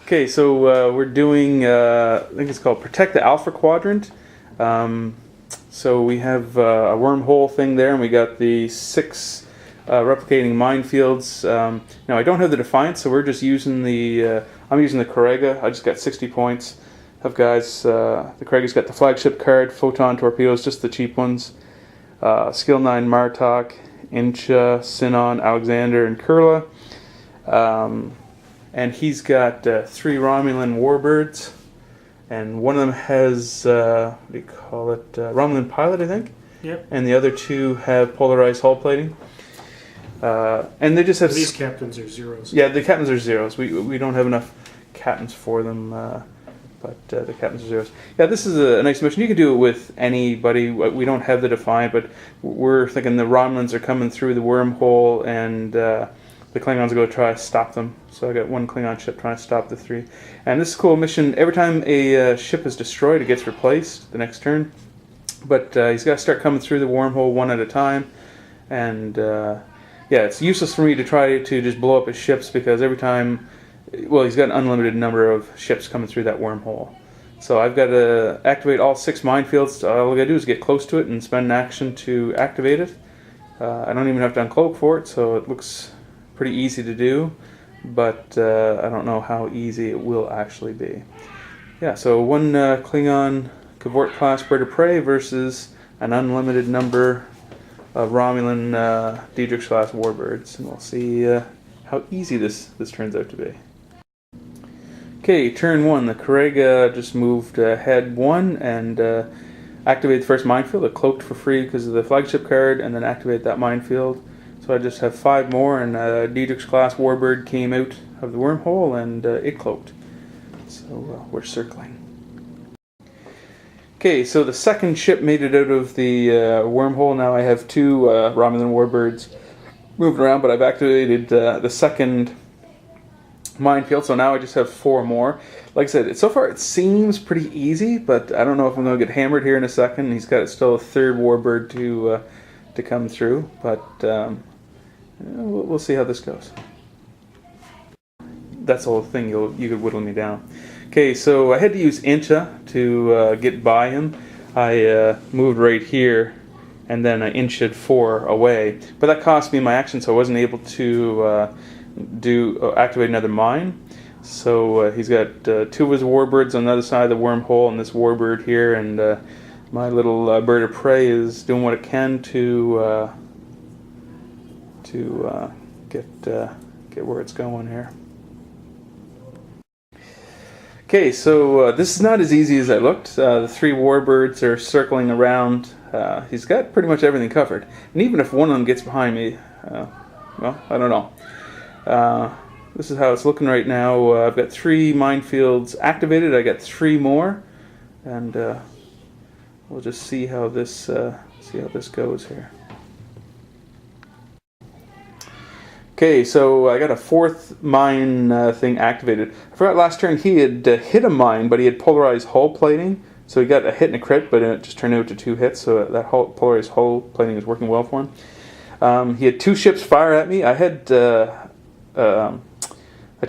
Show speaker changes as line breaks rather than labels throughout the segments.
Okay, so we're doing, I think it's called Protect the ALPHA Quadrant. So we have a wormhole thing there, and we got the 6 replicating minefields. Now I don't have the Defiance, so we're just using the, I'm using the Corega. I just got 60 points. Have guys, the Corega's got the flagship card, photon torpedoes, just the cheap ones. Skill 9 Martok, Incha, Sinon, Alexander, and Kurla. And he's got 3 Romulan warbirds, and one of them has, what do you call it, Romulan pilot, I think?
Yep.
And the other 2 have polarized hull plating. And they just have...
These captains are zeros.
Yeah, the captains are zeros. We don't have enough captains for them, but the captains are zeros. Yeah, this is a nice mission. You could do it with anybody. We don't have the Defiant, but we're thinking the Romulans are coming through the wormhole, and the Klingons are going to try to stop them. So I got 1 Klingon ship trying to stop the 3. And this is a cool mission. Every time a ship is destroyed, it gets replaced the next turn. But he's got to start coming through the wormhole one at a time. And yeah, it's useless for me to try to just blow up his ships, because every time, well, he's got an unlimited number of ships coming through that wormhole. So I've got to activate all 6 minefields. All I got to do is get close to it and spend an action to activate it. I don't even have to uncloak for it, so it looks pretty easy to do, but I don't know how easy it will actually be. Yeah, so 1 Klingon Cavort class bird of prey versus an unlimited number of Romulan Diedrich class warbirds, and we'll see how easy this turns out to be. Okay, turn 1. The Corega just moved ahead 1 and activated the first minefield. It cloaked for free because of the flagship card, and then activated that minefield. So I just have 5 more, and Diedrich's class warbird came out of the wormhole, and it cloaked. So we're circling. Okay, so the second ship made it out of the wormhole. Now I have 2 Romulan warbirds moving around, but I've activated the second minefield, so now I just have 4 more. Like I said, so far it seems pretty easy, but I don't know if I'm going to get hammered here in a second. He's got still a 3rd warbird to come through, but we'll see how this goes. That's the whole thing. You could whittle me down. Okay, so I had to use Incha to get by him. I moved right here, and then I inched 4 away. But that cost me my action, so I wasn't able to activate another mine. So he's got 2 of his warbirds on the other side of the wormhole, and this warbird here, and my little bird of prey is doing what it can to get where it's going here. Okay, so this is not as easy as I looked. The 3 warbirds are circling around. He's got pretty much everything covered, and even if one of them gets behind me, well, I don't know. This is how it's looking right now. I've got 3 minefields activated. I got 3 more, and we'll just see how this goes here. Okay, so I got a 4th mine thing activated. I forgot last turn he had hit a mine, but he had polarized hull plating. So he got a hit and a crit, but it just turned out to 2 hits, so that polarized hull plating is working well for him. He had 2 ships fire at me. I had a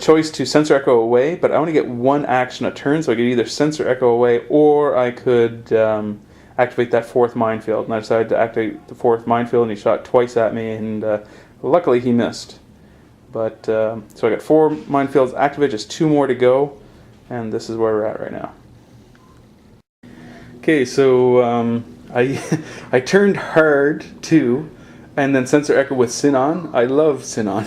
choice to sensor echo away, but I only get 1 action a turn, so I could either sensor echo away or I could activate that 4th minefield. And I decided to activate the 4th minefield, and he shot twice at me, and luckily he missed. But so I got 4 minefields activated, just 2 more to go, and this is where we're at right now. Okay, so I turned hard too, and then sensor echo with Sinon. I love Sinon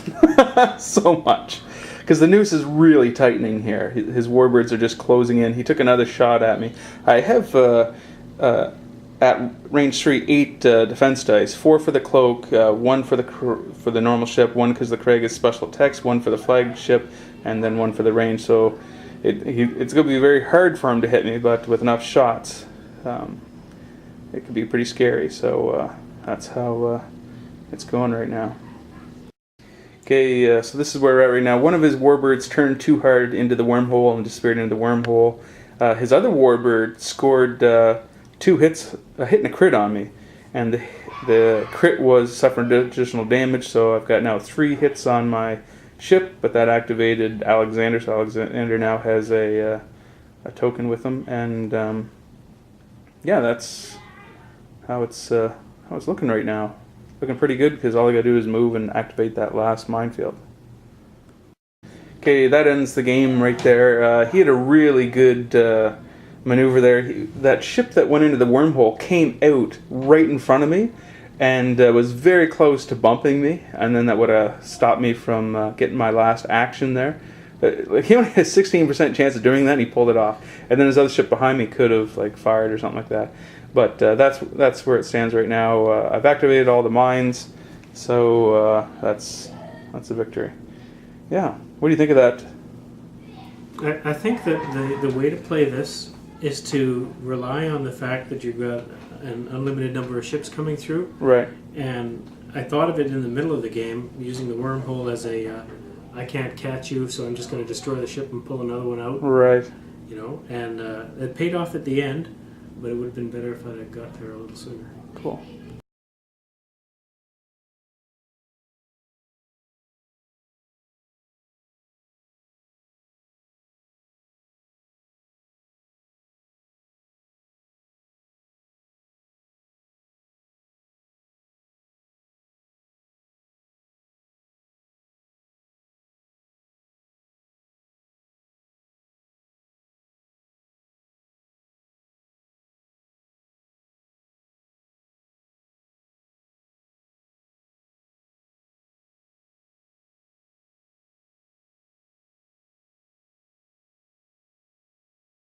so much, because the noose is really tightening here. His warbirds are just closing in. He took another shot at me. I have at range 3 8 defense dice, 4 for the cloak, 1 for the normal ship, 1 because the Craig is special text, 1 for the flagship, and then 1 for the range. So it's going to be very hard for him to hit me, but with enough shots, it could be pretty scary. So that's how it's going right now. Okay, so this is where we're at right now. One of his warbirds turned too hard into the wormhole and disappeared into the wormhole. His other warbird scored 2 hits, a hit and a crit on me, and the crit was suffering additional damage. So I've got now 3 hits on my ship, but that activated Alexander, so Alexander now has a token with him, and yeah, that's how it's looking right now. Looking pretty good because all I gotta do is move and activate that last minefield. Okay, that ends the game right there. He had a really good maneuver there. That ship that went into the wormhole came out right in front of me and was very close to bumping me, and then that would have stopped me from getting my last action there. He only had a 16% chance of doing that, and he pulled it off. And then his other ship behind me could have fired or something like that. But that's where it stands right now. I've activated all the mines, so that's a victory. Yeah. What do you think of that?
I think that the way to play this is to rely on the fact that you've got an unlimited number of ships coming through.
Right.
And I thought of it in the middle of the game, using the wormhole as a I can't catch you, so I'm just going to destroy the ship and pull another one out.
Right.
You know, and it paid off at the end, but it would have been better if I'd have got there a little sooner.
Cool.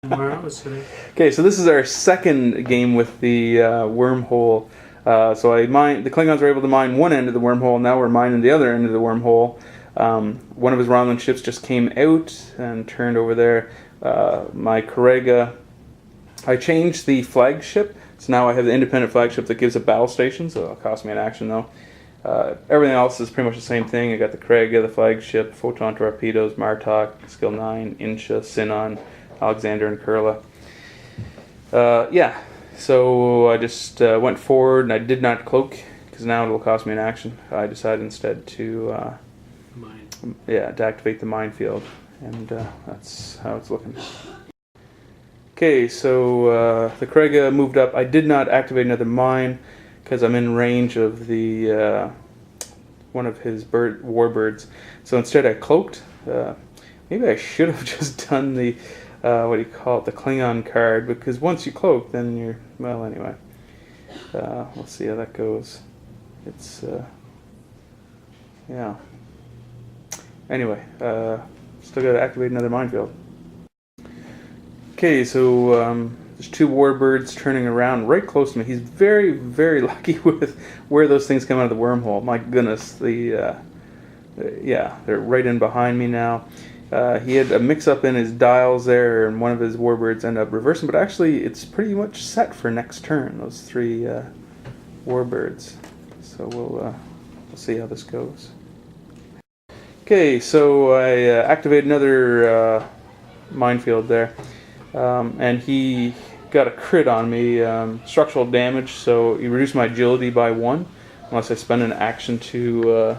Where I was today.
Okay, so this is our second game with the wormhole. So the Klingons were able to mine one end of the wormhole. Now we're mining the other end of the wormhole. One of his Romulan ships just came out and turned over there. My Corega, I changed the flagship, so now I have the independent flagship that gives a battle station, so it'll cost me an action though. Everything else is pretty much the same thing. I got the Corega, the flagship, photon torpedoes, Martok, Skill 9, Insha, Sinon, Alexander, and Kurla. Yeah, so I just went forward and I did not cloak because now it'll cost me an action. I decided instead to to activate the minefield, and that's how it's looking. Okay, so the Corega moved up. I did not activate another mine because I'm in range of the one of his warbirds. So instead I cloaked. Maybe I should have just done the what do you call it, the Klingon card, because once you cloak, then you're, well, anyway. We'll see how that goes. It's, yeah. Anyway, still got to activate another minefield. Okay, so there's two warbirds turning around right close to me. He's very, very lucky with where those things come out of the wormhole. My goodness, yeah, they're right in behind me now. He had a mix-up in his dials there, and one of his warbirds ended up reversing, but actually it's pretty much set for next turn, those three warbirds. So we'll see how this goes. Okay, so I activated another minefield there, and he got a crit on me, structural damage, so he reduced my agility by 1, unless I spend an action to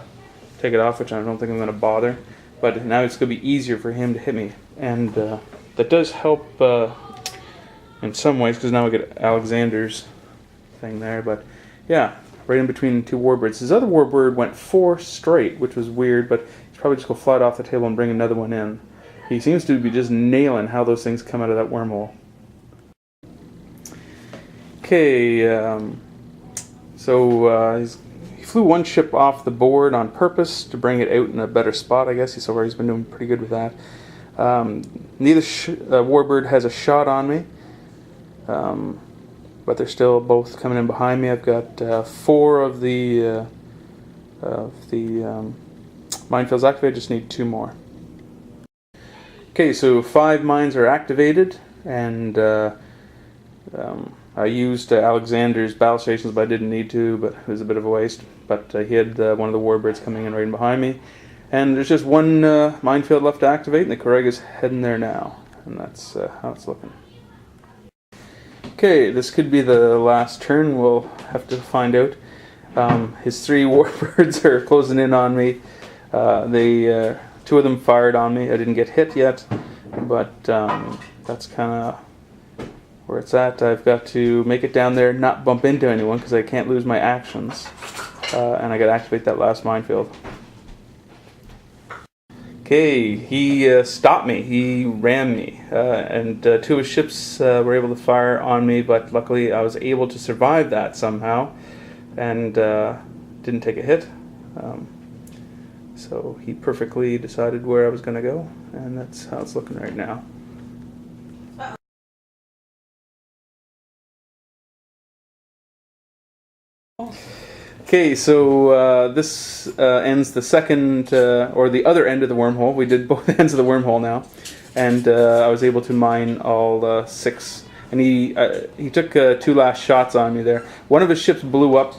take it off, which I don't think I'm going to bother. But now it's going to be easier for him to hit me, and that does help in some ways, because now I get Alexander's thing there. But yeah, right in between two warbirds. His other warbird went 4 straight, which was weird, but he's probably just going to fly it off the table and bring another one in. He seems to be just nailing how those things come out of that wormhole. Okay, so he flew one ship off the board on purpose to bring it out in a better spot, I guess. He's been doing pretty good with that. Neither warbird has a shot on me, but they're still both coming in behind me. I've got 4 of the minefields activated. Just need 2 more. Okay, so 5 mines are activated, and I used Alexander's battle stations, but I didn't need to, but it was a bit of a waste. But he had one of the warbirds coming in right in behind me. And there's just one minefield left to activate, and the Correga's heading there now. And that's how it's looking. Okay, this could be the last turn. We'll have to find out. His 3 warbirds are closing in on me. They two of them fired on me. I didn't get hit yet, but that's kind of where it's at. I've got to make it down there, not bump into anyone because I can't lose my actions, and I got to activate that last minefield. Okay, he stopped me. He rammed me, and two of his ships were able to fire on me, but luckily I was able to survive that somehow, and didn't take a hit. So he perfectly decided where I was going to go, and that's how it's looking right now. Okay, so this ends the second, or the other end of the wormhole. We did both ends of the wormhole now, and I was able to mine all 6. And he took 2 last shots on me there. One of his ships blew up.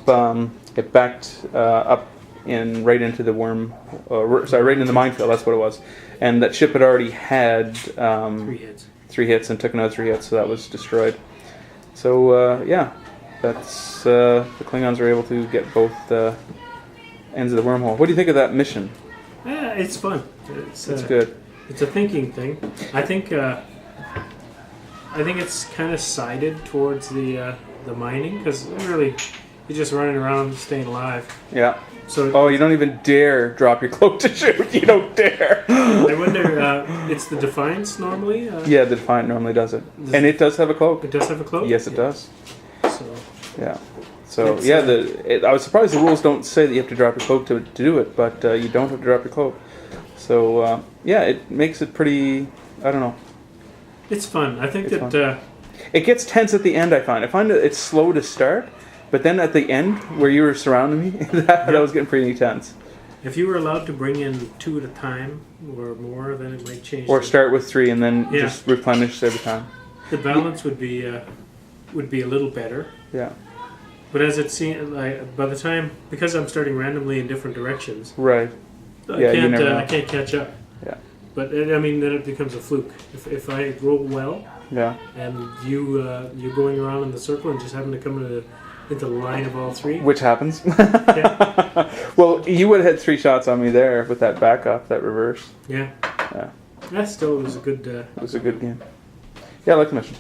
It backed up right into the right into the minefield. That's what it was. And that ship had already had 3 hits, and took another 3 hits, so that was destroyed. So yeah. That's the Klingons are able to get both ends of the wormhole. What do you think of that mission?
Yeah, it's fun.
It's good.
It's a thinking thing. I think it's kind of sided towards the mining because really you're just running around staying alive.
Yeah.
So
you don't even dare drop your cloak to shoot. You don't dare.
I wonder. It's the Defiance normally.
Yeah, the Defiant normally does it, and it does have a cloak.
It does have a cloak.
Yes, it does.
So.
Yeah. So I was surprised the rules don't say that you have to drop your cloak to do it, but you don't have to drop your cloak. So yeah, it makes it pretty. I don't know.
It's fun. I think that
it gets tense at the end. I find that it's slow to start, but then at the end where you were surrounding me, that was getting pretty tense.
If you were allowed to bring in 2 at a time or more, then it might change.
Or start with 3 and then just replenish every time.
The balance would be a little better.
Yeah.
But as it seems, like by the time, because I'm starting randomly in different directions,
right?
I can't catch up.
Yeah.
But I mean, then it becomes a fluke. If I roll well, and you're going around in the circle and just happen to come into the line of all 3,
which happens.
Yeah.
Well, you would have had 3 shots on me there with that backup, that reverse.
Yeah.
Yeah.
Yeah. Still, it was a good.
It was a good game. Yeah, I like the mission.